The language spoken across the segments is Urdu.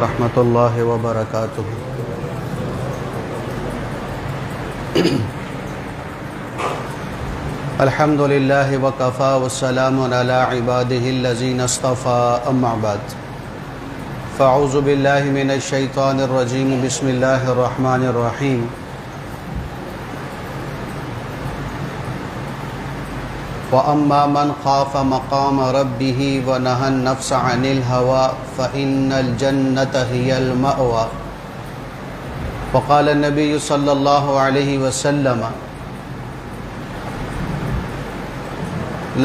ورحمۃ اللہ وبرکاتہ۔ الحمد للہ وکفی والسلام علی عبادہ الذین اصطفی، اما بعد فاعوذ باللہ من الشیطان الرجیم، بسم اللہ الرحمن الرحیم۔ وَأَمَّا مَنْ خَافَ مَقَامَ رَبِّهِ وَنَهَى النَّفْسَ عَنِ الْهَوَىٰ فَإِنَّ الْجَنَّةَ هِيَ الْمَأْوَىٰ۔ وقال النبی صلی اللہ علیہ وسلم: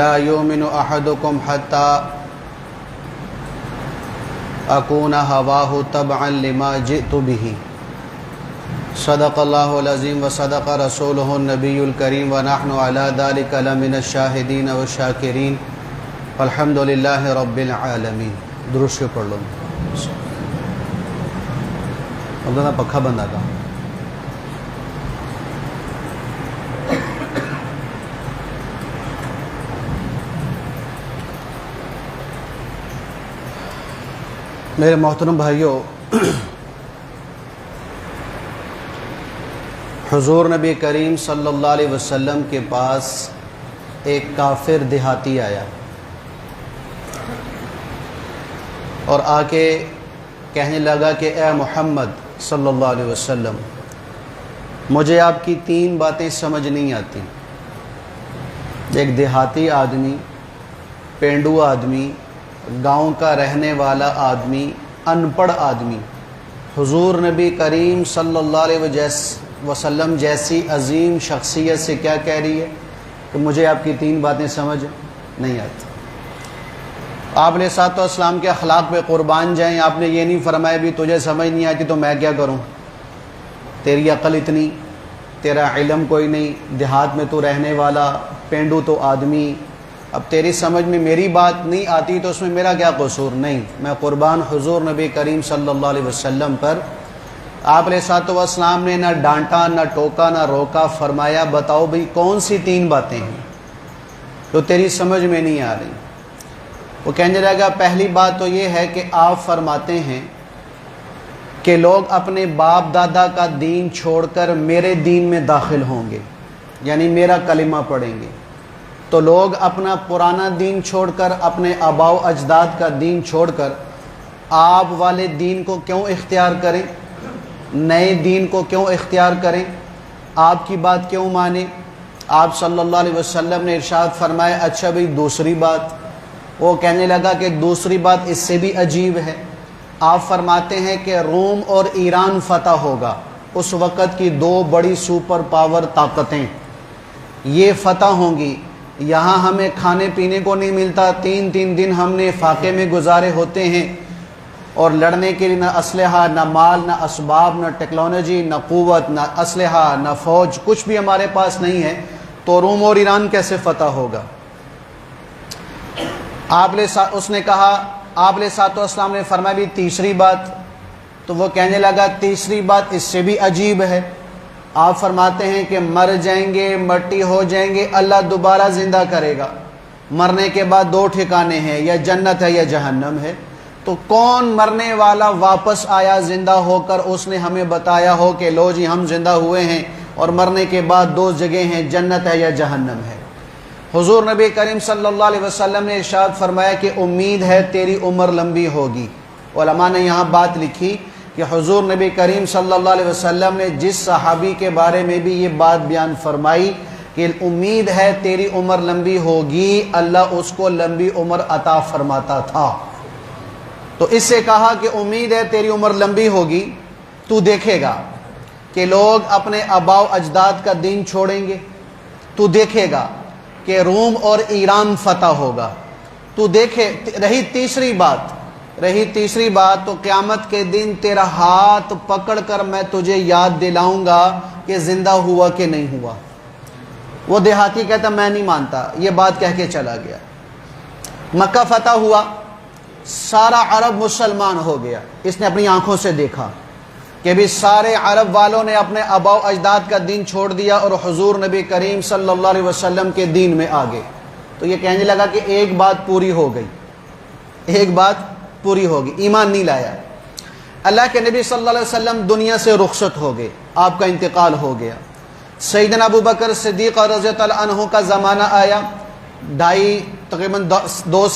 لا يؤمن أحدكم حتى أكون هواه تبعا لما جئت به۔ صدق اللہ العظیم وصدق رسولہ النبی الکریم ونحن علی ذلک لمن الشاہدین والشاکرین والحمد للہ رب العالمین۔ درود شریف پڑھ لو۔ اب پکھا بند آتا۔ میرے محترم بھائیوں، حضور نبی کریم صلی اللہ علیہ وسلم کے پاس ایک کافر دیہاتی آیا اور آ کے کہنے لگا کہ اے محمد صلی اللہ علیہ وسلم، مجھے آپ کی 3 باتیں سمجھ نہیں آتی۔ ایک دیہاتی آدمی، پینڈو آدمی، گاؤں کا رہنے والا آدمی، ان پڑھ آدمی حضور نبی کریم صلی اللہ علیہ وسلم جیسی عظیم شخصیت سے کیا کہہ رہی ہے کہ مجھے آپ کی 3 باتیں سمجھ نہیں آتی۔ آپ علیہ الصلوۃ والسلام کے اخلاق پہ قربان جائیں، آپ نے یہ نہیں فرمایا بھی تجھے سمجھ نہیں آتی تو میں کیا کروں، تیری عقل اتنی، تیرا علم کوئی نہیں، دیہات میں تو رہنے والا، پینڈو تو آدمی، اب تیری سمجھ میں میری بات نہیں آتی تو اس میں میرا کیا قصور؟ نہیں، میں قربان حضور نبی کریم صلی اللہ علیہ وسلم پر۔ آپ علیہ الصلوۃ والسلام نے نہ ڈانٹا، نہ ٹوکا، نہ روکا، فرمایا بتاؤ بھئی کون سی 3 باتیں ہیں جو تیری سمجھ میں نہیں آ رہی۔ وہ کہنے لگا پہلی بات تو یہ ہے کہ آپ فرماتے ہیں کہ لوگ اپنے باپ دادا کا دین چھوڑ کر میرے دین میں داخل ہوں گے، یعنی میرا کلمہ پڑھیں گے، تو لوگ اپنا پرانا دین چھوڑ کر، اپنے آباء و اجداد کا دین چھوڑ کر آپ والے دین کو کیوں اختیار کریں، نئے دین کو کیوں اختیار کریں، آپ کی بات کیوں مانیں؟ آپ صلی اللہ علیہ وسلم نے ارشاد فرمایا اچھا بھئی دوسری بات؟ وہ کہنے لگا کہ دوسری بات اس سے بھی عجیب ہے۔ آپ فرماتے ہیں کہ روم اور ایران فتح ہوگا، اس وقت کی 2 بڑی سپر پاور طاقتیں یہ فتح ہوں گی، یہاں ہمیں کھانے پینے کو نہیں ملتا، 3 دن ہم نے فاقے میں گزارے ہوتے ہیں، اور لڑنے کے لیے نہ اسلحہ، نہ مال، نہ اسباب، نہ ٹیکنالوجی، نہ قوت، نہ اسلحہ، نہ فوج، کچھ بھی ہمارے پاس نہیں ہے، تو روم اور ایران کیسے فتح ہوگا؟ اس نے کہا، آپ علیہ الصلوۃ والسلام نے فرمایا بھی تیسری بات؟ تو وہ کہنے لگا تیسری بات اس سے بھی عجیب ہے۔ آپ فرماتے ہیں کہ مر جائیں گے، مٹی ہو جائیں گے، اللہ دوبارہ زندہ کرے گا، مرنے کے بعد 2 ٹھکانے ہیں، یا جنت ہے یا جہنم ہے۔ تو کون مرنے والا واپس آیا زندہ ہو کر اس نے ہمیں بتایا ہو کہ لو جی ہم زندہ ہوئے ہیں اور مرنے کے بعد 2 جگہ ہیں، جنت ہے یا جہنم ہے؟ حضور نبی کریم صلی اللہ علیہ وسلم نے ارشاد فرمایا کہ امید ہے تیری عمر لمبی ہوگی۔ علماء نے یہاں بات لکھی کہ حضور نبی کریم صلی اللہ علیہ وسلم نے جس صحابی کے بارے میں بھی یہ بات بیان فرمائی کہ امید ہے تیری عمر لمبی ہوگی، اللہ اس کو لمبی عمر عطا فرماتا تھا۔ تو اس سے کہا کہ امید ہے تیری عمر لمبی ہوگی، تو دیکھے گا کہ لوگ اپنے آباء و اجداد کا دین چھوڑیں گے، تو دیکھے گا کہ روم اور ایران فتح ہوگا، تو دیکھے۔ رہی تیسری بات تو قیامت کے دن تیرا ہاتھ پکڑ کر میں تجھے یاد دلاؤں گا کہ زندہ ہوا کہ نہیں ہوا۔ وہ دیہاتی کہتا میں نہیں مانتا، یہ بات کہہ کے چلا گیا۔ مکہ فتح ہوا، سارا عرب مسلمان ہو گیا، اس نے اپنی آنکھوں سے دیکھا کہ بھی سارے عرب والوں نے اپنے آباء و اجداد کا دین چھوڑ دیا اور حضور نبی کریم صلی اللہ علیہ وسلم کے دین میں آ گئے۔ تو یہ کہنے لگا کہ ایک بات پوری ہو گئی، ایک بات پوری ہوگی، ایمان نہیں لایا۔ اللہ کے نبی صلی اللہ علیہ وسلم دنیا سے رخصت ہو گئے، آپ کا انتقال ہو گیا۔ سیدنا ابو بکر صدیق رضی اللہ عنہ کا زمانہ آیا، تقریباً 2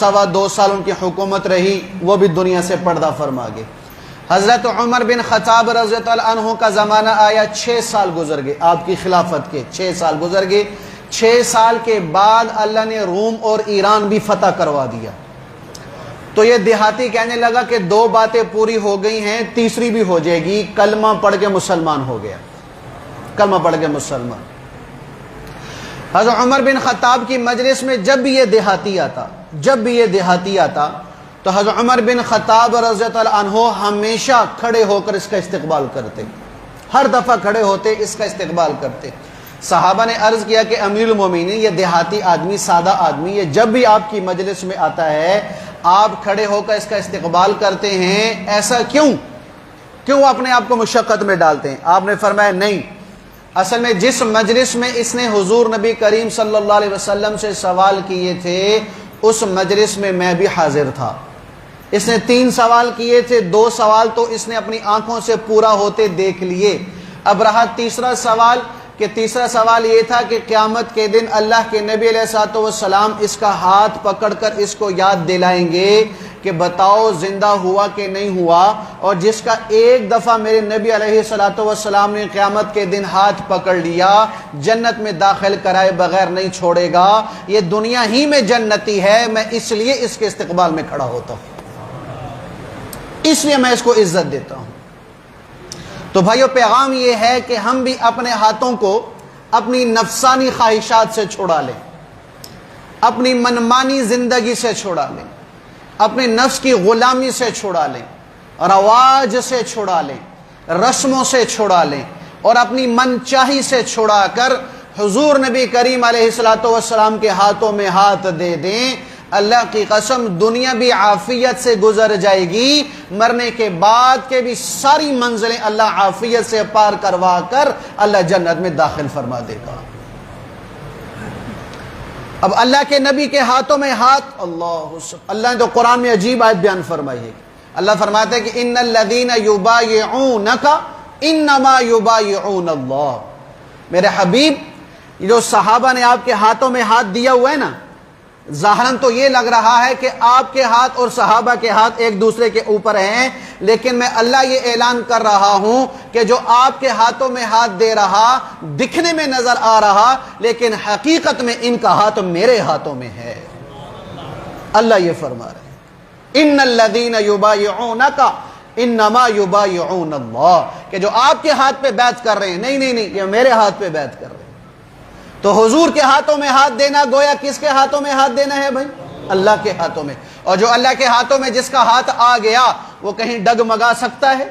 سال ان کی حکومت رہی، وہ بھی دنیا سے پردہ فرما گئے۔ حضرت عمر بن خطاب رضی اللہ عنہ کا زمانہ آیا، 6 سال گزر گئے آپ کی خلافت کے، 6 سال گزر گئے۔ 6 سال کے بعد اللہ نے روم اور ایران بھی فتح کروا دیا۔ تو یہ دیہاتی کہنے لگا کہ 2 باتیں پوری ہو گئی ہیں، تیسری بھی ہو جائے گی، کلمہ پڑھ کے مسلمان ہو گیا، کلمہ پڑھ کے مسلمان۔ حضرت عمر بن خطاب کی مجلس میں جب بھی یہ دیہاتی آتا تو حضرت عمر بن خطاب رضی اللہ عنہ ہمیشہ کھڑے ہو کر اس کا استقبال کرتے، ہر دفعہ کھڑے ہوتے اس کا استقبال کرتے۔ صحابہ نے عرض کیا کہ امیر المومنین، یہ دیہاتی آدمی، سادہ آدمی، یہ جب بھی آپ کی مجلس میں آتا ہے آپ کھڑے ہو کر اس کا استقبال کرتے ہیں، ایسا کیوں اپنے آپ کو مشقت میں ڈالتے ہیں؟ آپ نے فرمایا نہیں، اصل میں جس مجلس میں اس نے حضور نبی کریم صلی اللہ علیہ وسلم سے سوال کیے تھے اس مجلس میں میں بھی حاضر تھا۔ اس نے 3 سوال کیے تھے، 2 سوال تو اس نے اپنی آنکھوں سے پورا ہوتے دیکھ لیے۔ اب رہا تیسرا سوال یہ تھا کہ قیامت کے دن اللہ کے نبی علیہ الصلوۃ والسلام اس کا ہاتھ پکڑ کر اس کو یاد دلائیں گے کہ بتاؤ زندہ ہوا کہ نہیں ہوا، اور جس کا ایک دفعہ میرے نبی علیہ الصلوۃ والسلام نے قیامت کے دن ہاتھ پکڑ لیا، جنت میں داخل کرائے بغیر نہیں چھوڑے گا۔ یہ دنیا ہی میں جنتی ہے، میں اس لیے اس کے استقبال میں کھڑا ہوتا ہوں، اس لیے میں اس کو عزت دیتا ہوں۔ تو بھائیو، پیغام یہ ہے کہ ہم بھی اپنے ہاتھوں کو اپنی نفسانی خواہشات سے چھڑا لیں، اپنی منمانی زندگی سے چھڑا لیں، اپنے نفس کی غلامی سے چھڑا لیں، رواج سے چھڑا لیں، رسموں سے چھڑا لیں، اور اپنی من چاہی سے چھڑا کر حضور نبی کریم علیہ الصلوۃ والسلام کے ہاتھوں میں ہاتھ دے دیں۔ اللہ کی قسم دنیا بھی عافیت سے گزر جائے گی، مرنے کے بعد کے بھی ساری منزلیں اللہ عافیت سے پار کروا کر اللہ جنت میں داخل فرما دے گا۔ اب اللہ کے نبی کے ہاتھوں میں ہاتھ، اللہ نے تو قرآن میں عجیب آیت بیان فرمائی ہے۔ اللہ فرماتا ہے کہ ان الذین یبایعونک انما یبایعون اللہ۔ میرے حبیب، جو صحابہ نے آپ کے ہاتھوں میں ہاتھ دیا ہوا ہے نا، ظاہراً تو یہ لگ رہا ہے کہ آپ کے ہاتھ اور صحابہ کے ہاتھ ایک دوسرے کے اوپر ہیں، لیکن میں اللہ یہ اعلان کر رہا ہوں کہ جو آپ کے ہاتھوں میں ہاتھ دے رہا دکھنے میں نظر آ رہا، لیکن حقیقت میں ان کا ہاتھ میرے ہاتھوں میں ہے۔ اللہ یہ فرما رہے ہیں ان الذین یبایعونک انما یبایعون اللہ، کہ جو آپ کے ہاتھ پہ بیعت کر رہے ہیں، نہیں، یہ میرے ہاتھ پہ بیعت کر رہے ہیں۔ تو حضور کے ہاتھوں میں ہاتھ دینا گویا کس کے ہاتھوں میں ہاتھ دینا ہے بھائی؟ اللہ کے ہاتھوں میں۔ اور جو اللہ کے ہاتھوں میں جس کا ہاتھ آ گیا وہ کہیں ڈگمگا سکتا ہے،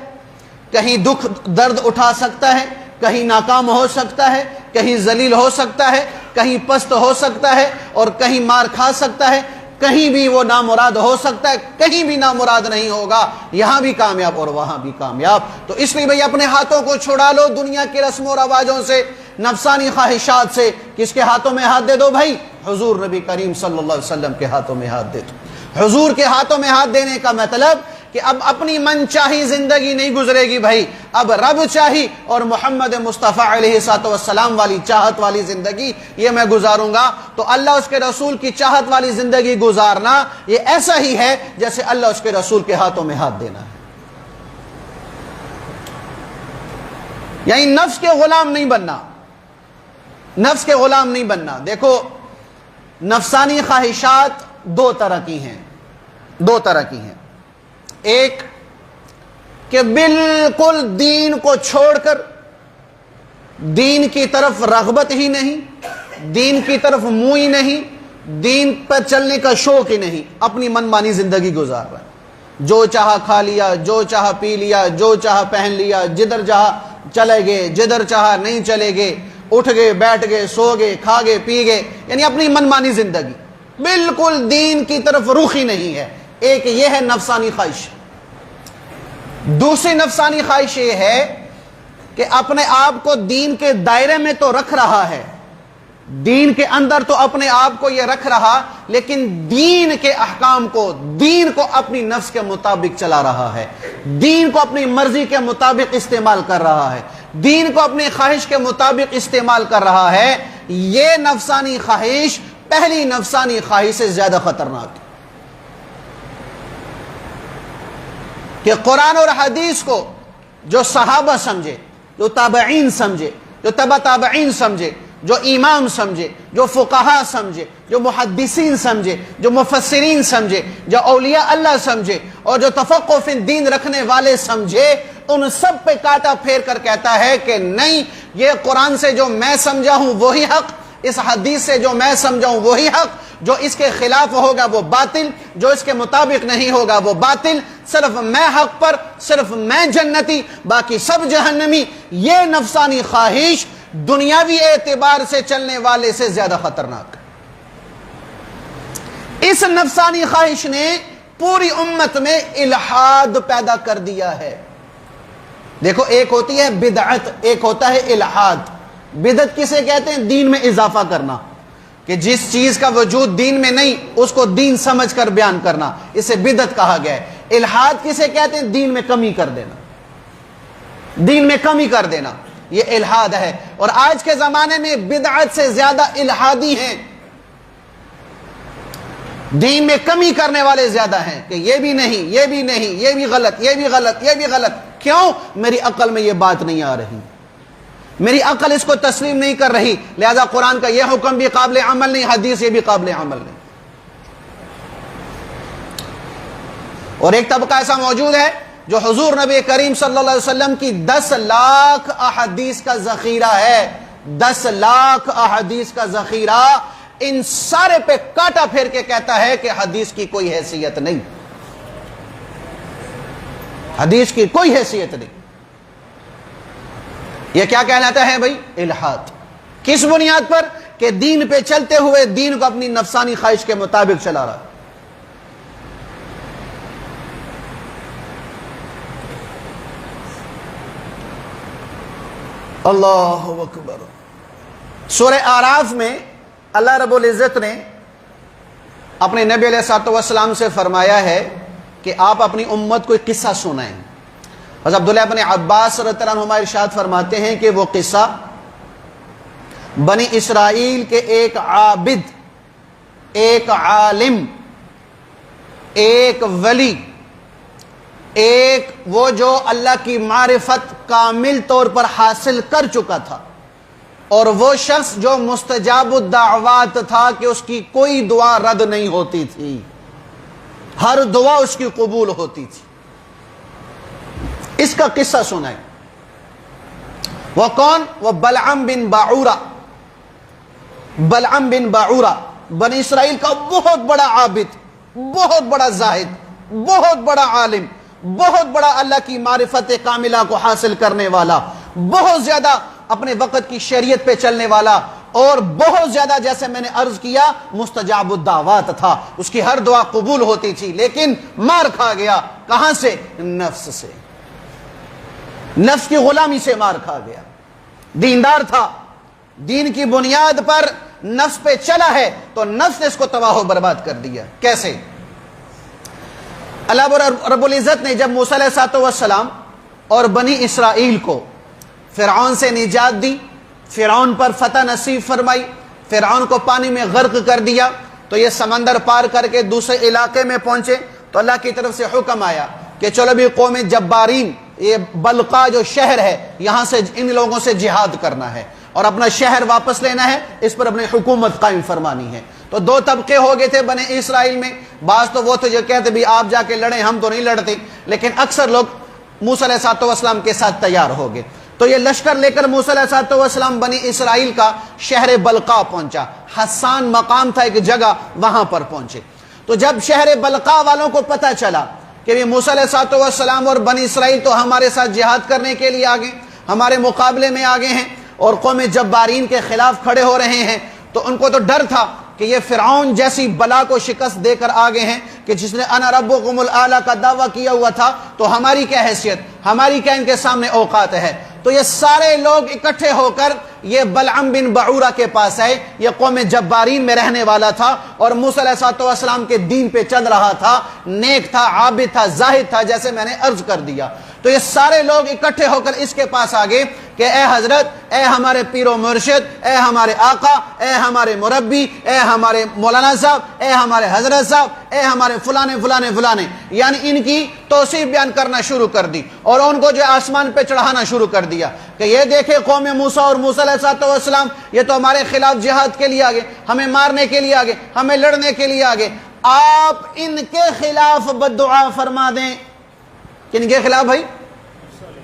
کہیں دکھ درد اٹھا سکتا ہے، کہیں ناکام ہو سکتا ہے، کہیں ذلیل ہو سکتا ہے، کہیں پست ہو سکتا ہے، اور کہیں مار کھا سکتا ہے، کہیں بھی وہ نامراد ہو سکتا ہے، کہیں بھی نامراد نہیں ہوگا، یہاں بھی کامیاب اور وہاں بھی کامیاب۔ تو اس لیے بھائی اپنے ہاتھوں کو چھڑا لو دنیا کے رسم و رواجوں سے، نفسانی خواہشات سے۔ کس کے ہاتھوں میں ہاتھ دے دو بھائی؟ حضور نبی کریم صلی اللہ علیہ وسلم کے ہاتھوں میں ہاتھ دے دو۔ حضور کے ہاتھوں میں ہاتھ دینے کا مطلب کہ اب اپنی من چاہی زندگی نہیں گزرے گی بھائی، اب رب چاہی اور محمد مصطفیٰ علیہ السلام والی چاہت والی زندگی یہ میں گزاروں گا۔ تو اللہ اس کے رسول کی چاہت والی زندگی گزارنا یہ ایسا ہی ہے جیسے اللہ اس کے رسول کے ہاتھوں میں ہاتھ دینا ہے، یعنی نفس کے غلام نہیں بننا، نفس کے غلام نہیں بننا۔ دیکھو، نفسانی خواہشات 2 طرح کی ہیں، ایک کہ بالکل دین کو چھوڑ کر، دین کی طرف رغبت ہی نہیں، دین کی طرف منہ ہی نہیں، دین پر چلنے کا شوق ہی نہیں، اپنی من مانی زندگی گزار رہا ہے، جو چاہا کھا لیا، جو چاہا پی لیا، جو چاہا پہن لیا، جدھر چاہا چلے گئے، جدھر چاہا نہیں چلے گئے، اٹھ گئے، بیٹھ گئے، سو گئے، کھا گئے، پی گئے، یعنی اپنی من مانی زندگی، بالکل دین کی طرف رخ ہی نہیں ہے۔ ایک یہ ہے نفسانی خواہش۔ دوسری نفسانی خواہش یہ ہے کہ اپنے آپ کو دین کے دائرے میں تو رکھ رہا ہے، دین کے اندر تو اپنے آپ کو یہ رکھ رہا، لیکن دین کے احکام کو، دین کو اپنی نفس کے مطابق چلا رہا ہے، دین کو اپنی مرضی کے مطابق استعمال کر رہا ہے، دین کو اپنی خواہش کے مطابق استعمال کر رہا ہے، یہ نفسانی خواہش پہلی نفسانی خواہش سے زیادہ خطرناک ہے کہ قرآن اور حدیث کو جو صحابہ سمجھے، جو تابعین سمجھے، جو تبع تابعین سمجھے، جو امام سمجھے، جو فقہا سمجھے، جو محدثین سمجھے، جو مفسرین سمجھے، جو اولیاء اللہ سمجھے، اور جو تفقہ فی الدین رکھنے والے سمجھے، ان سب پہ کاٹا پھیر کر کہتا ہے کہ نہیں، یہ قرآن سے جو میں سمجھا ہوں وہی حق، اس حدیث سے جو میں سمجھا ہوں وہی حق، جو اس کے خلاف ہوگا وہ باطل، جو اس کے مطابق نہیں ہوگا وہ باطل، صرف میں حق پر، صرف میں جنتی، باقی سب جہنمی۔ یہ نفسانی خواہش دنیاوی اعتبار سے چلنے والے سے زیادہ خطرناک ہے۔ اس نفسانی خواہش نے پوری امت میں الحاد پیدا کر دیا ہے۔ دیکھو، ایک ہوتی ہے بدعت، ایک ہوتا ہے الحاد۔ بدعت کسے کہتے ہیں؟ دین میں اضافہ کرنا، کہ جس چیز کا وجود دین میں نہیں اس کو دین سمجھ کر بیان کرنا، اسے بدعت کہا گیا ہے۔ الحاد کسے کہتے ہیں؟ دین میں کمی کر دینا، دین میں کمی کر دینا، یہ الحاد ہے۔ اور آج کے زمانے میں بدعت سے زیادہ الحادی ہیں، دین میں کمی کرنے والے زیادہ ہیں کہ یہ بھی نہیں، یہ بھی نہیں، یہ بھی غلط، یہ بھی غلط، یہ بھی غلط۔ کیوں؟ میری عقل میں یہ بات نہیں آ رہی، میری عقل اس کو تسلیم نہیں کر رہی، لہذا قرآن کا یہ حکم بھی قابل عمل نہیں، حدیث یہ بھی قابل عمل نہیں۔ اور ایک طبقہ ایسا موجود ہے جو حضور نبی کریم صلی اللہ علیہ وسلم کی 10 لاکھ احادیث کا ذخیرہ ہے، 10 لاکھ احادیث کا ذخیرہ، ان سارے پہ کاٹا پھیر کے کہتا ہے کہ حدیث کی کوئی حیثیت نہیں، حدیث کی کوئی حیثیت نہیں۔ یہ کیا کہلاتا ہے بھائی؟ الحاد۔ کس بنیاد پر؟ کہ دین پہ چلتے ہوئے دین کو اپنی نفسانی خواہش کے مطابق چلا رہا ہے۔ اللہ اکبر۔ سورہ اعراف میں اللہ رب العزت نے اپنے نبی علیہ الصلوۃ والسلام سے فرمایا ہے کہ آپ اپنی امت کو ایک قصہ سنائیں۔ حضرت عبداللہ بن عباس رضی اللہ عنہما ارشاد فرماتے ہیں کہ وہ قصہ بنی اسرائیل کے ایک عابد، ایک عالم، ایک ولی، ایک وہ جو اللہ کی معرفت کامل طور پر حاصل کر چکا تھا، اور وہ شخص جو مستجاب الدعوات تھا کہ اس کی کوئی دعا رد نہیں ہوتی تھی، ہر دعا اس کی قبول ہوتی تھی۔ اس کا قصہ سنائیں۔ وہ کون؟ وہ بلعم بن باعورہ، بلعم بن باعورہ، بنی اسرائیل کا بہت بڑا عابد، بہت بڑا زاہد، بہت بڑا عالم، بہت بڑا اللہ کی معرفت کاملہ کو حاصل کرنے والا، بہت زیادہ اپنے وقت کی شریعت پہ چلنے والا، اور بہت زیادہ، جیسے میں نے عرض کیا، مستجاب الدعوات تھا، اس کی ہر دعا قبول ہوتی تھی، لیکن مار کھا گیا۔ کہاں سے؟ نفس سے، نفس کی غلامی سے مار کھا گیا۔ دیندار تھا، دین کی بنیاد پر نفس پہ چلا ہے تو نفس نے اس کو تباہ و برباد کر دیا۔ کیسے؟ اللہ رب العزت نے جب موسیٰ علیہ السلام اور بنی اسرائیل کو فرعون سے نجات دی، فرعون پر فتح نصیب فرمائی، فرعون کو پانی میں غرق کر دیا، تو یہ سمندر پار کر کے دوسرے علاقے میں پہنچے، تو اللہ کی طرف سے حکم آیا کہ چلو بھی قوم جبارین، یہ بلقا جو شہر ہے، یہاں سے ان لوگوں سے جہاد کرنا ہے اور اپنا شہر واپس لینا ہے، اس پر اپنی حکومت قائم فرمانی ہے۔ تو دو طبقے ہو گئے تھے بنی اسرائیل میں، بعض تو وہ تھے جو کہتے بھی آپ جا کے لڑیں، ہم تو نہیں لڑتے، لیکن اکثر لوگ موسیٰ علیہ السلام کے ساتھ تیار ہو گئے۔ تو یہ لشکر لے کر موسیٰ علیہ السلام بنی اسرائیل کا شہر بلقا پہنچا، حسان مقام تھا ایک جگہ، وہاں پر پہنچے۔ تو جب شہر بلقا والوں کو پتہ چلا کہ موسیٰ علیہ السلام اور بنی اسرائیل تو ہمارے ساتھ جہاد کرنے کے لیے آگے، ہمارے مقابلے میں آگے ہیں اور قوم جبارین کے خلاف کھڑے ہو رہے ہیں، تو ان کو تو ڈر تھا کہ یہ فرعون جیسی بلا کو شکست دے کر آگے ہیں کہ جس نے انا ربکم الاعلی کا دعویٰ کیا ہوا تھا، تو ہماری کیا حیثیت، ہماری کیا ان کے سامنے اوقات ہے۔ تو یہ سارے لوگ اکٹھے ہو کر یہ بلعم بن بعورہ کے پاس ہے، یہ قوم جبارین میں رہنے والا تھا اور موسیٰ علیہ السلام کے دین پہ چل رہا تھا، نیک تھا، عابد تھا، زاہد تھا، جیسے میں نے عرض کر دیا۔ تو یہ سارے لوگ اکٹھے ہو کر اس کے پاس آگے کہ اے حضرت، اے ہمارے پیر و مرشد، اے ہمارے آقا، اے ہمارے مربی، اے ہمارے مولانا صاحب، اے ہمارے حضرت صاحب، اے ہمارے فلانے فلانے فلانے، یعنی ان کی توصیف بیان کرنا شروع کر دی اور ان کو جو آسمان پہ چڑھانا شروع کر دیا کہ یہ دیکھے قوم موسیٰ اور موسیٰ علیہ السلام، یہ تو ہمارے خلاف جہاد کے لیے آگے، ہمیں مارنے کے لیے آگے، ہمیں لڑنے کے لیے آگے، آپ ان کے خلاف بددعا فرما دیں۔ کن کے خلاف بھائی؟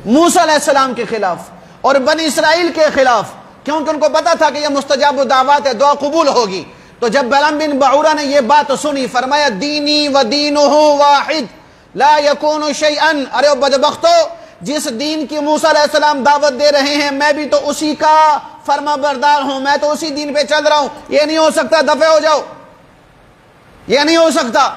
موسیٰ علیہ السلام کے خلاف اور بنی اسرائیل کے خلاف، کیونکہ ان کو پتا تھا کہ یہ مستجاب الدعوات ہے، دعا قبول ہوگی۔ تو جب بلعم بن بعورہ نے یہ بات سنی، فرمایا دینی و دینہ واحد لا یکون شیئا، ارے بدبختو، جس دین کی موسیٰ علیہ السلام دعوت دے رہے ہیں میں بھی تو اسی کا فرما بردار ہوں، میں تو اسی دین پہ چل رہا ہوں، یہ نہیں ہو سکتا، دفع ہو جاؤ، یہ نہیں ہو سکتا۔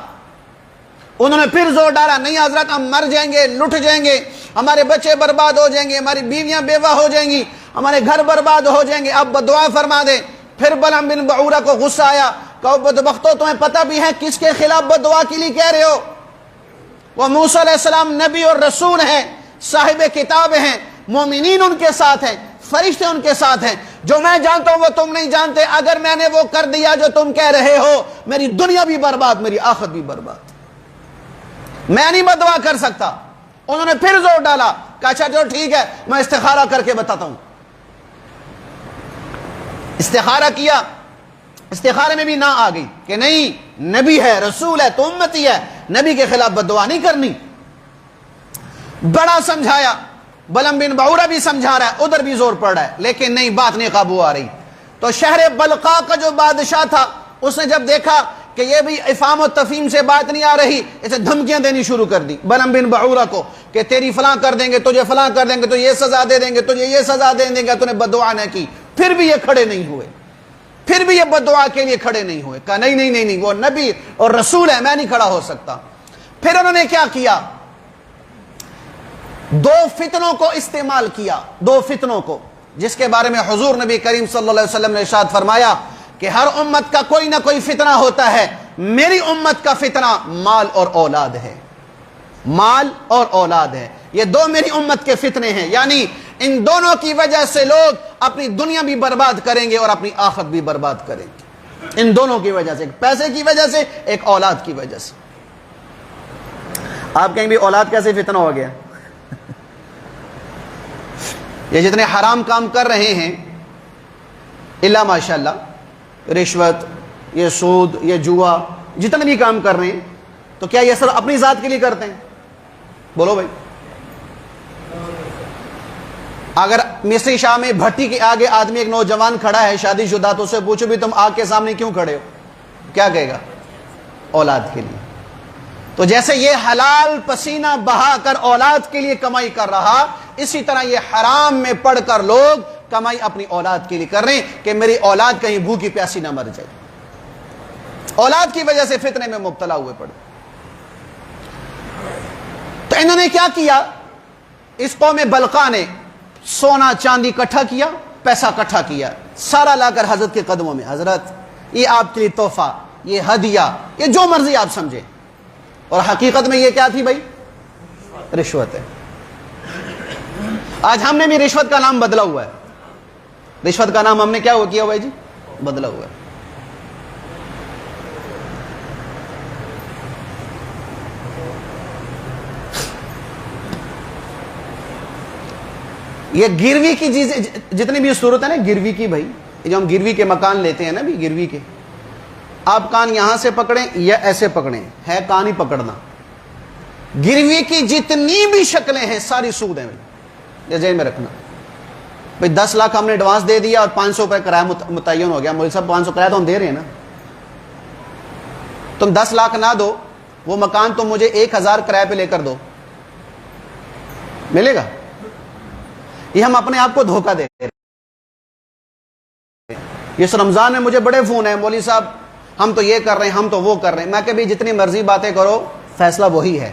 انہوں نے پھر زور ڈالا، نہیں حضرت، ہم مر جائیں گے، لٹ جائیں گے، ہمارے بچے برباد ہو جائیں گے، ہماری بیویاں بیوہ ہو جائیں گی، ہمارے گھر برباد ہو جائیں گے، اب بدعا فرما دیں۔ پھر بلعم بن بعورہ کو غصہ آیا، کہو بدبختو، تمہیں پتہ بھی ہے کس کے خلاف بدعا کے لیے کہہ رہے ہو؟ وہ موسیٰ علیہ السلام نبی اور رسول ہیں، صاحب کتاب ہیں، مومنین ان کے ساتھ ہیں، فرشتے ان کے ساتھ ہیں، جو میں جانتا ہوں وہ تم نہیں جانتے۔ اگر میں نے وہ کر دیا جو تم کہہ رہے ہو، میری دنیا بھی برباد، میری آخرت بھی برباد، میں نہیں بدعا کر سکتا۔ انہوں نے پھر زور ڈالا کہ اچھا جو ٹھیک ہے، میں استخارہ کر کے بتاتا ہوں۔ استخارہ کیا، استخارے میں بھی نہ آ گئی کہ نہیں، نبی ہے، رسول ہے، تو امتی ہے، نبی کے خلاف بددعا نہیں کرنی۔ بڑا سمجھایا، بلعم بن بعورہ بھی سمجھا رہا ہے، ادھر بھی زور پڑ رہا ہے، لیکن نہیں، بات نہیں قابو آ رہی۔ تو شہر بلقا کا جو بادشاہ تھا، اس نے جب دیکھا کہ یہ بھی افہام و تفہیم سے بات نہیں آ رہی، اسے دھمکیاں دینی شروع کر دی بلعم بن بعورہ کو کہ تیری فلاں کر دیں گے، تجھے فلاں کر دیں گے، تو یہ سزا دے دیں گے، تجھے یہ سزا دے دیں گے، تو نے بددعا نہ کی۔ پھر بھی یہ کھڑے نہیں ہوئے، پھر بھی یہ بددعا کے لیے کھڑے نہیں ہوئے، کہا نہیں نہیں نہیں نہیں، وہ نبی اور رسول ہے، میں نہیں کھڑا ہو سکتا۔ پھر انہوں نے کیا کیا؟ دو فتنوں کو استعمال کیا، دو فتنوں کو، جس کے بارے میں حضور نبی کریم صلی اللہ علیہ وسلم نے ارشاد فرمایا کہ ہر امت کا کوئی نہ کوئی فتنہ ہوتا ہے، میری امت کا فتنہ مال اور اولاد ہے، مال اور اولاد ہے، یہ دو میری امت کے فتنے ہیں، یعنی ان دونوں کی وجہ سے لوگ اپنی دنیا بھی برباد کریں گے اور اپنی آخرت بھی برباد کریں گے، ان دونوں کی وجہ سے، ایک پیسے کی وجہ سے، ایک اولاد کی وجہ سے۔ آپ کہیں بھی اولاد کیسے فتنہ ہو گیا؟ یہ جتنے حرام کام کر رہے ہیں، اللہ ماشاءاللہ، رشوت، یہ سود، یہ جوا، جتنے بھی کام کر رہے ہیں، تو کیا یہ سب اپنی ذات کے لیے کرتے ہیں؟ بولو بھائی۔ اگر مصری شاہ میں بھٹی کے آگے آدمی، ایک نوجوان کھڑا ہے شادی شدہ، تو اسے پوچھو بھی تم آگ کے سامنے کیوں کھڑے ہو، کیا کہے گا؟ اولاد کے لیے۔ تو جیسے یہ حلال پسینہ بہا کر اولاد کے لیے کمائی کر رہا، اسی طرح یہ حرام میں پڑھ کر لوگ کمائی اپنی اولاد کے لیے کر رہے ہیں کہ میری اولاد کہیں بھوکی پیاسی نہ مر جائے، اولاد کی وجہ سے فتنے میں مبتلا ہوئے پڑے۔ تو انہوں نے کیا کیا؟ اس قوم بلقا نے سونا چاندی اکٹھا کیا، پیسہ اکٹھا کیا، سارا لا کر حضرت کے قدموں میں، حضرت یہ آپ کے لیے تحفہ، یہ ہدیہ، یہ جو مرضی آپ سمجھیں، اور حقیقت میں یہ کیا تھی بھائی؟ رشوت ہے۔ آج ہم نے بھی رشوت کا نام بدلا ہوا ہے، رشوت کا نام ہم نے کیا کیا ہوا ہے جی؟ بدلا ہوا ہے۔ یہ گروی کی چیزیں، جتنی بھی صورت ہے نا گروی کی، بھائی جو ہم گروی کے مکان لیتے ہیں نا بھی، گروی کے، آپ کان یہاں سے پکڑیں یا ایسے پکڑیں، ہے کان ہی پکڑنا۔ گروی کی جتنی بھی شکلیں ہیں ساری سود ہیں، یہ ذہن میں رکھنا۔ بھائی 10 لاکھ ہم نے ایڈوانس دے دیا اور 500 روپے کرایہ متعین ہو گیا، مول صاحب 500 کرایہ تو ہم دے رہے ہیں نا، تم 10 لاکھ نہ دو، وہ مکان تم مجھے 1000 کرایہ پہ لے کر دو، ملے گا؟ یہ ہم اپنے آپ کو دھوکہ دے رہے ہیں۔ اس رمضان میں مجھے بڑے فون ہیں، مولوی صاحب ہم تو یہ کر رہے ہیں، ہم تو وہ کر رہے ہیں۔ میں کہ بھی جتنی مرضی باتیں کرو، فیصلہ وہی ہے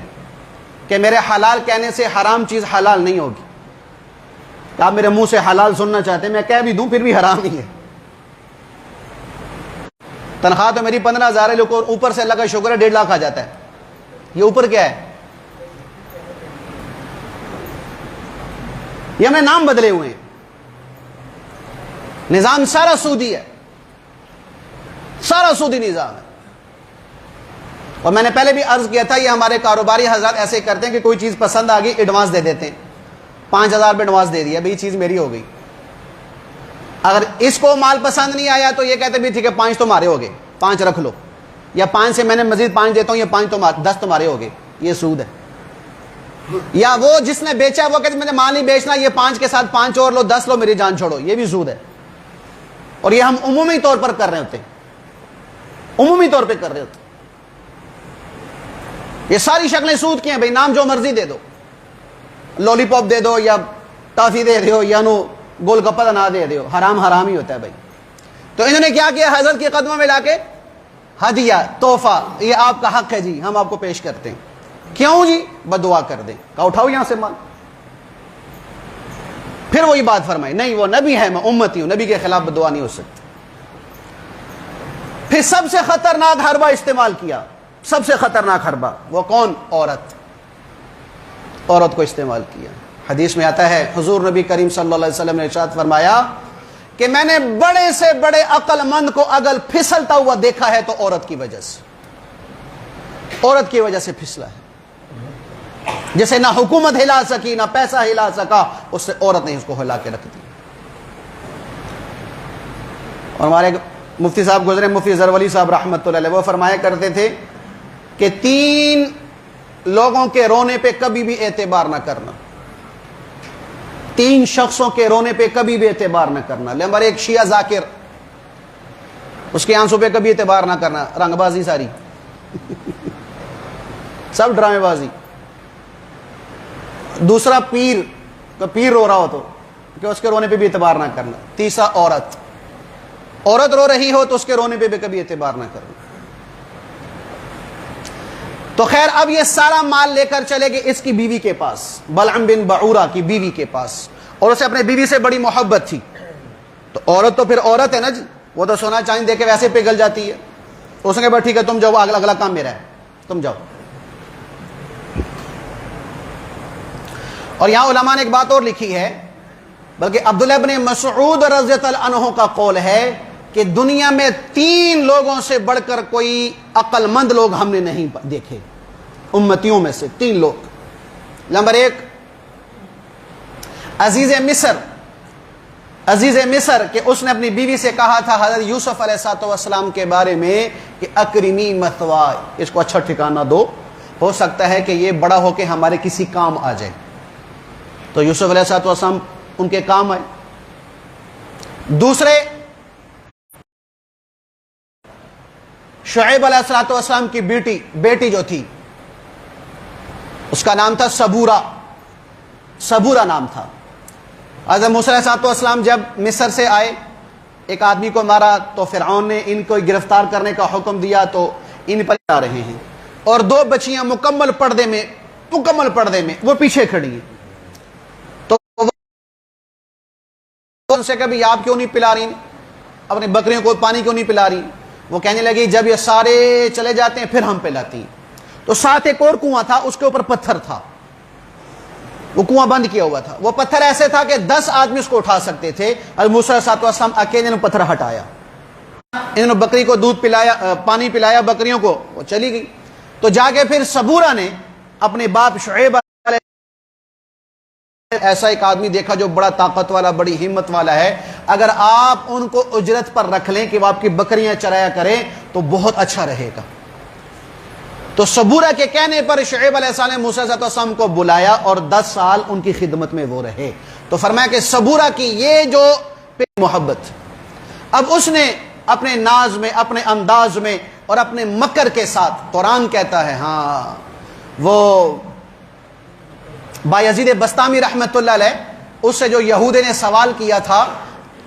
کہ میرے حلال کہنے سے حرام چیز حلال نہیں ہوگی، کہ آپ میرے منہ سے حلال سننا چاہتے ہیں، میں کہہ بھی دوں پھر بھی حرام ہی ہے۔ تنخواہ تو میری 15,000 ہے، لیکن اوپر سے اللہ کا شکر ہے 1.5 لاکھ آ جاتا ہے۔ یہ اوپر کیا ہے؟ یہ ہم نے نام بدلے ہوئے ہیں۔ نظام سارا سودی ہے، سارا سودی نظام ہے۔ اور میں نے پہلے بھی عرض کیا تھا، یہ ہمارے کاروباری حضرات ایسے کرتے ہیں کہ کوئی چیز پسند آ گئی ایڈوانس دے دیتے ہیں، 5,000 روپے ایڈوانس دے دیا، بھئی یہ چیز میری ہو گئی۔ اگر اس کو مال پسند نہیں آیا تو یہ کہتے بھی ٹھیک ہے 5 تمہارے ہو گئے، 5 رکھ لو، یا 5 سے میں نے مزید 5 دیتا ہوں، یہ 10 تمہارے ہو گئے۔ یہ سود ہے۔ یا وہ جس نے بیچا وہ کہتے مجھے مال نہیں بیچنا، یہ 5 کے ساتھ 5 اور لو، 10 لو، میری جان چھوڑو، یہ بھی سود ہے۔ اور یہ ہم عمومی طور پر کر رہے ہوتے ہیں، عمومی طور پہ کر رہے ہوتے ہیں۔ یہ ساری شکلیں سود کی ہیں بھائی، نام جو مرضی دے دو، لولی پاپ دے دو، یا ٹافی دے دو، یا نو گول گپا نہ دے دو، حرام حرام ہی ہوتا ہے بھائی۔ تو انہوں نے کیا کیا؟ حضرت کے قدموں میں لا کے ہدیہ، تحفہ، یہ آپ کا حق ہے جی، ہم آپ کو پیش کرتے ہیں۔ کیوں جی؟ بدعا کر دیں۔ کہا اٹھاؤ یہاں سے مال۔ پھر وہی بات فرمائی، نہیں وہ نبی ہے، میں امتی ہوں، نبی کے خلاف بدعا نہیں ہو سکتی۔ پھر سب سے خطرناک حربہ استعمال کیا، سب سے خطرناک حربہ، وہ کون؟ عورت کو استعمال کیا۔ حدیث میں آتا ہے حضور نبی کریم صلی اللہ علیہ وسلم نے ارشاد فرمایا کہ میں نے بڑے سے بڑے عقل مند کو اگر پھسلتا ہوا دیکھا ہے تو عورت کی وجہ سے، عورت کی وجہ سے پھسلا ہے۔ جسے نہ حکومت ہلا سکی، نہ پیسہ ہلا سکا، اس سے عورت نے اس کو ہلا کے رکھ دی۔ اور ہمارے مفتی صاحب گزرے، مفتی زرولی صاحب رحمۃ اللہ علیہ، وہ فرمایا کرتے تھے کہ 3 لوگوں کے رونے پہ کبھی بھی اعتبار نہ کرنا، 3 شخصوں کے رونے پہ کبھی بھی اعتبار نہ کرنا۔ نمبر 1 شیعہ ذاکر، اس کے آنسوں پہ کبھی اعتبار نہ کرنا، رنگ بازی ساری سب ڈرامے بازی۔ دوسرا پیر، تو پیر رو رہا ہو تو کہ اس کے رونے پہ بھی اعتبار نہ کرنا۔ تیسرا عورت رو رہی ہو تو اس کے رونے پہ بھی کبھی اعتبار نہ کرنا۔ تو خیر اب یہ سارا مال لے کر چلے گئے اس کی بیوی کے پاس، بلعم بن بعورہ کی بیوی کے پاس، اور اسے اپنے بیوی سے بڑی محبت تھی۔ تو عورت تو پھر عورت ہے نا جی، وہ تو سونا چاندی دے کے ویسے پگھل جاتی ہے۔ اس نے کہا ٹھیک ہے تم جاؤ، اگلا کام میرا ہے، تم جاؤ۔ اور یہاں علماء نے ایک بات اور لکھی ہے، بلکہ عبداللہ ابن مسعود رضی اللہ عنہ کا قول ہے کہ دنیا میں 3 لوگوں سے بڑھ کر کوئی عقل مند لوگ ہم نے نہیں دیکھے، امتیوں میں سے 3 لوگ۔ نمبر 1 عزیز مصر کہ اس نے اپنی بیوی سے کہا تھا حضرت یوسف علیہ السلام کے بارے میں کہ اکرمی مثوائے، اس کو اچھا ٹھکانہ دو، ہو سکتا ہے کہ یہ بڑا ہو کے ہمارے کسی کام آ جائے۔ تو یوسف علیہ السلام ان کے کام آئے۔ دوسرے شعیب علیہ السلام کی بیٹی جو تھی، اس کا نام تھا صبورہ نام تھا۔ حضرت موسیٰ علیہ السلام جب مصر سے آئے، ایک آدمی کو مارا تو فرعون نے ان کو گرفتار کرنے کا حکم دیا، تو ان پر آ رہے ہیں، اور 2 بچیاں مکمل پردے میں وہ پیچھے کھڑی ہیں۔ تو ان سے کبھی آپ کیوں نہیں پلا رہی، اپنی بکریوں کو پانی کیوں نہیں پلا رہی؟ وہ کہنے لگی جب یہ سارے چلے جاتے ہیں پھر ہم پلاتی ہیں۔ تو ساتھ ایک اور کنواں تھا، اس کے اوپر پتھر تھا، وہ کنواں بند کیا ہوا تھا، وہ پتھر ایسے تھا کہ 10 آدمی اس کو اٹھا سکتے تھے۔ حضرت موسیٰ علیہ السلام اکیلے نے پتھر ہٹایا، انہوں نے بکری کو دودھ پلایا، پانی پلایا بکریوں کو، وہ چلی گئی۔ تو جا کے پھر صبورہ نے اپنے باپ شعیب ایسا ایک آدمی دیکھا جو بڑا طاقت والا، بڑی ہمت والا ہے، اگر آپ ان کو اجرت پر رکھ لیں کہ وہ آپ کی بکریاں چرایا کریں تو بہت اچھا رہے گا۔ تو صبورہ کے کہنے پر شعیب علیہ السلام موسیٰ علیہ السلام کو بلایا اور 10 سال ان کی خدمت میں وہ رہے۔ تو فرمایا کہ صبورہ کی یہ جو محبت، اب اس نے اپنے ناز میں، اپنے انداز میں اور اپنے مکر کے ساتھ، قرآن کہتا ہے ہاں، وہ بایزید بستامی رحمت اللہ علیہ، اس سے جو یہودی نے سوال کیا تھا،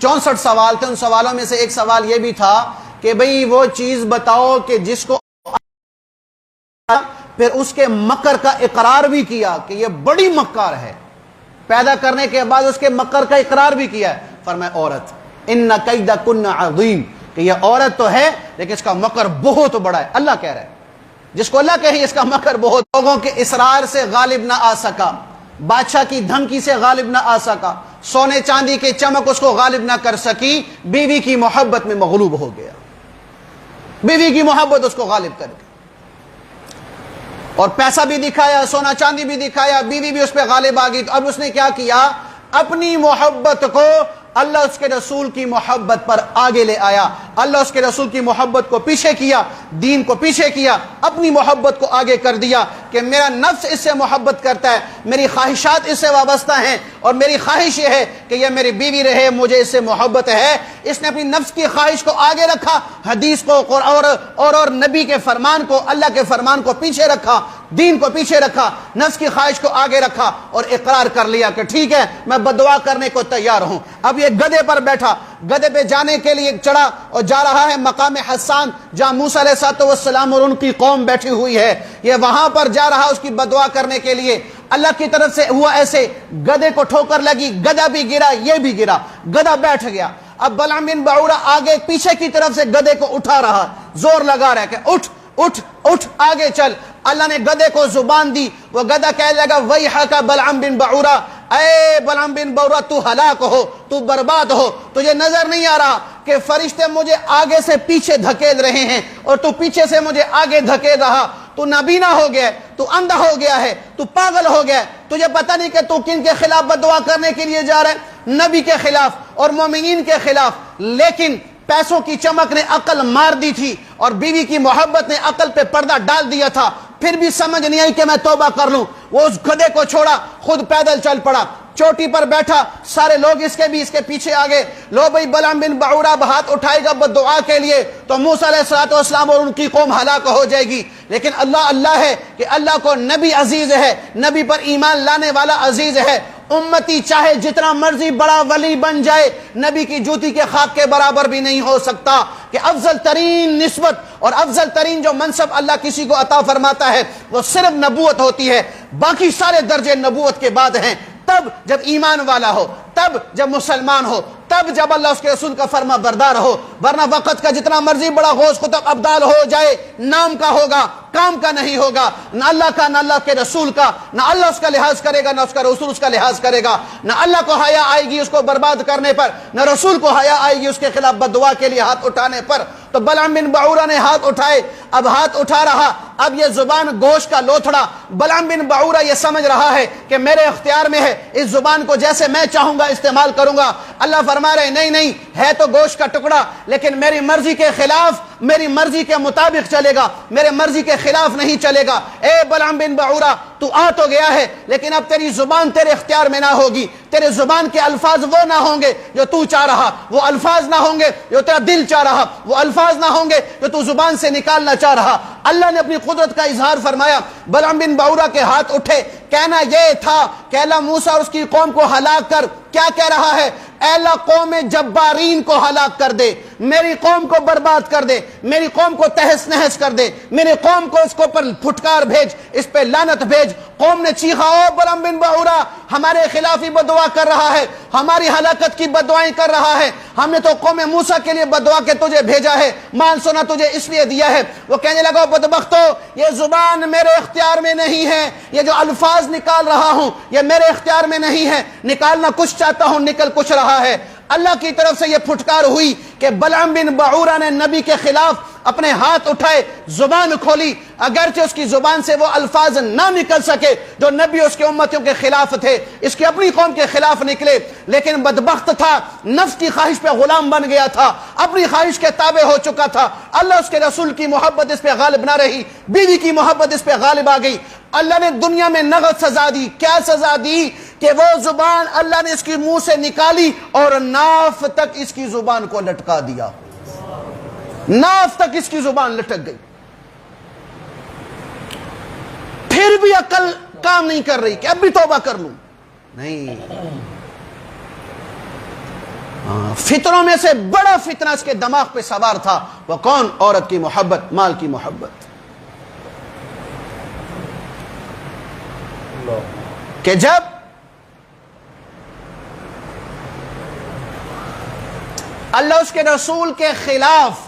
64 سوال تھے، ان سوالوں میں سے ایک سوال یہ بھی تھا کہ بھئی وہ چیز بتاؤ کہ جس کو پھر اس کے مکر کا اقرار بھی کیا کہ یہ بڑی مکار ہے، پیدا کرنے کے بعد اس کے مکر کا اقرار بھی کیا ہے. فرمایا عورت ان کیدکن عظیم، کہ یہ عورت تو ہے لیکن اس کا مکر بہت بڑا ہے. اللہ کہہ رہا ہے، جس کو اللہ کہے اس کا مکر بہت. لوگوں کے اصرار سے غالب نہ آ سکا، بادشاہ کی دھمکی سے غالب نہ آ سکا، سونے چاندی کے چمک اس کو غالب نہ کر سکی، بیوی کی محبت میں مغلوب ہو گیا. بیوی کی محبت اس کو غالب کر گئی، اور پیسہ بھی دکھایا، سونا چاندی بھی دکھایا، بیوی بھی اس پہ غالب آ گئی. تو اب اس نے کیا کیا؟ اپنی محبت کو اللہ اس کے رسول کی محبت پر آگے لے آیا، اللہ اس کے رسول کی محبت کو پیچھے کیا، دین کو پیچھے کیا، اپنی محبت کو آگے کر دیا کہ میرا نفس اس سے محبت کرتا ہے، میری خواہشات اس سے وابستہ ہیں، اور میری خواہش یہ ہے کہ یہ میری بیوی رہے، مجھے اس سے محبت ہے. اس نے اپنی نفس کی خواہش کو آگے رکھا، حدیث کو اور نبی کے فرمان کو، اللہ کے فرمان کو پیچھے رکھا، دین کو پیچھے رکھا، نفس کی خواہش کو آگے رکھا، اور اقرار کر لیا کہ ٹھیک ہے میں بددعا کرنے کو تیار ہوں. اب یہ گدھے پر بیٹھا، گدھے پہ جانے کے لیے چڑھا اور جا رہا ہے مقام حسان، جہاں موسیٰ علیہ السلام اور ان کی قوم بیٹھی ہوئی ہے. یہ وہاں پر جا رہا اس کی بددعا کرنے کے لیے. اللہ کی طرف سے ہوا ایسے، گدھے کو ٹھوکر لگی، گدھا بھی گرا، یہ بھی گرا، گدھا بیٹھ گیا. اب بلعام بن بعورہ آگے پیچھے کی طرف سے گدھے کو اٹھا رہا، زور لگا رہا ہے کہ اٹھ اٹھ اٹھ آگے چل. اللہ نے گدھے کو زبان دی، وہ گدھا کہنے لگا ویحک بلعام بن بعورہ، اے بلعام بن بعورہ تو ہلاک ہو، تو برباد ہو. تجھے نظر نہیں آ رہا کہ فرشتے مجھے آگے سے پیچھے دھکیل رہے ہیں اور تو پیچھے سے مجھے آگے دھکیل رہا؟ تو نابینا ہو گیا ہے، تو اندھا ہو گیا ہے، تو پاگل ہو گیا ہے. تجھے پتہ نہیں کہ تو کن کے خلاف بددعا کرنے کے لیے جا رہا ہے؟ نبی کے خلاف اور مومنین کے خلاف. لیکن پیسوں کی چمک نے عقل مار دی تھی، اور بیوی کی محبت نے عقل پہ پردہ ڈال دیا تھا. پھر بھی سمجھ نہیں آئی کہ میں توبہ کر لوں. وہ اس گدھے کو چھوڑا، خود پیدل چل پڑا، چوٹی پر بیٹھا. سارے لوگ اس کے پیچھے آگے. لو بھئی بلعام بن بعورہ ہاتھ اٹھائے گا بددعا کے لیے تو موسیٰ علیہ السلام اور ان کی قوم ہلاک ہو جائے گی. لیکن اللہ ہے کہ اللہ کو نبی عزیز ہے، نبی پر ایمان لانے والا عزیز ہے. امتی چاہے جتنا مرضی بڑا ولی بن جائے، نبی کی جوتی کے خاک کے برابر بھی نہیں ہو سکتا. کہ افضل ترین نسبت اور افضل ترین جو منصب اللہ کسی کو عطا فرماتا ہے وہ صرف نبوت ہوتی ہے. باقی سارے درجے نبوت کے بعد ہیں. تب جب ایمان والا ہو، تب جب مسلمان ہو، تب جب اللہ اس کے رسول کا فرما بردار ہو. ورنہ وقت کا جتنا مرضی بڑا غوث قطب ابدال ہو جائے، نام کا ہوگا، کام کا نہیں ہوگا. نہ اللہ کا، نہ اللہ کے رسول کا. نہ اللہ اس کا لحاظ کرے گا، نہ اس کا رسول اس کا لحاظ کرے گا. نہ اللہ کو حیا آئے گی اس کو برباد کرنے پر، نہ رسول کو حیا آئے گی اس کے خلاف بددعا کے لیے ہاتھ اٹھانے پر. تو بلعام بن بعورہ نے ہاتھ اٹھائے. اب ہاتھ اٹھا رہا، اب یہ زبان گوشت کا لوتھڑا. بلعام بن بعورہ یہ سمجھ رہا ہے کہ میرے اختیار میں ہے، اس زبان کو جیسے میں چاہوں گا استعمال کروں گا. اللہ فرما رہے نہیں، ہے تو گوشت کا ٹکڑا، لیکن میری مرضی کے خلاف، میری مرضی کے مطابق چلے گا، میرے مرضی کے خلاف نہیں چلے گا. اے بلعام بن بعورہ تو آ تو گیا ہے، لیکن اب تیری زبان تیرے اختیار میں نہ ہوگی. تیرے زبان کے الفاظ وہ نہ ہوں گے جو تو چاہ رہا، وہ الفاظ نہ ہوں گے جو تیرا دل چاہ رہا، وہ الفاظ نہ ہوں گے جو تو زبان سے نکالنا چاہ رہا. اللہ نے اپنی قدرت کا اظہار فرمایا. بلعام بن بعورہ کے ہاتھ اٹھے. کہنا یہ تھا کہ اللہ موسیٰ اور اس کی قوم کو ہلاک کر. کیا کہہ رہا ہے؟ اے اللہ قوم جبارین کو ہلاک کر دے، میری قوم کو برباد کر دے، میری قوم کو تہس نہس کر دے، میری قوم کو اس کو پر پھٹکار بھیج، اس پہ لعنت بھیج. قوم نے چیخا او بلعام بن بعورہ ہمارے خلاف ہی بددعا کر رہا ہے، ہماری ہلاکت کی بددعائیں کر رہا ہے. ہم نے تو قوم موسیٰ کے لیے بددعا کے تجھے بھیجا ہے، مان سنا تجھے اس لیے دیا ہے. وہ کہنے لگا بدبختو، یہ زبان میرے اختیار میں نہیں ہے، یہ جو الفاظ نکال رہا ہوں یہ میرے اختیار میں نہیں ہے. نکالنا کچھ چاہتا ہوں، نکل کچھ رہا ہے. اللہ کی طرف سے یہ پھٹکار ہوئی کہ بلعام بن بعورہ نے نبی کے خلاف اپنے ہاتھ اٹھائے، زبان کھولی. اگرچہ اس کی زبان سے وہ الفاظ نہ نکل سکے جو نبی اس کے امتیوں کے خلاف تھے، اس کی اپنی قوم کے خلاف نکلے، لیکن بدبخت تھا، نفس کی خواہش پہ غلام بن گیا تھا، اپنی خواہش کے تابع ہو چکا تھا. اللہ اس کے رسول کی محبت اس پہ غالب نہ رہی، بیوی کی محبت اس پہ غالب آ گئی. اللہ نے دنیا میں نغد سزا دی. کیا سزا دی؟ کہ وہ زبان اللہ نے اس کی منہ سے نکالی اور ناف تک اس کی زبان کو لٹکا دیا. ناف تک اس کی زبان لٹک گئی. پھر بھی عقل کام نہیں کر رہی کہ اب بھی توبہ کر لوں. نہیں، فتنوں میں سے بڑا فتنہ اس کے دماغ پہ سوار تھا. وہ کون؟ عورت کی محبت، مال کی محبت. کہ جب اللہ اس کے رسول کے خلاف،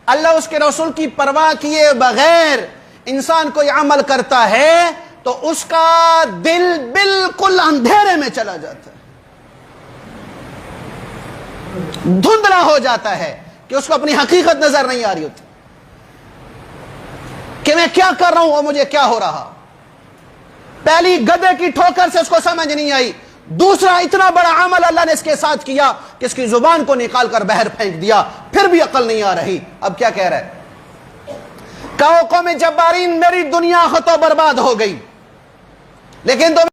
اللہ اس کے رسول کی پرواہ کیے بغیر انسان کوئی عمل کرتا ہے تو اس کا دل بالکل اندھیرے میں چلا جاتا ہے، دھندلا ہو جاتا ہے کہ اس کو اپنی حقیقت نظر نہیں آ رہی ہوتی کہ میں کیا کر رہا ہوں اور مجھے کیا ہو رہا۔ پہلی گدھے کی ٹھوکر سے اس کو سمجھ نہیں آئی، دوسرا اتنا بڑا عمل اللہ نے اس کے ساتھ کیا کہ اس کی زبان کو نکال کر بہر پھینک دیا، پھر بھی عقل نہیں آ رہی۔ اب کیا کہہ رہا ہے؟ کہو قوم جبارین میری دنیا خطو برباد ہو گئی، لیکن تم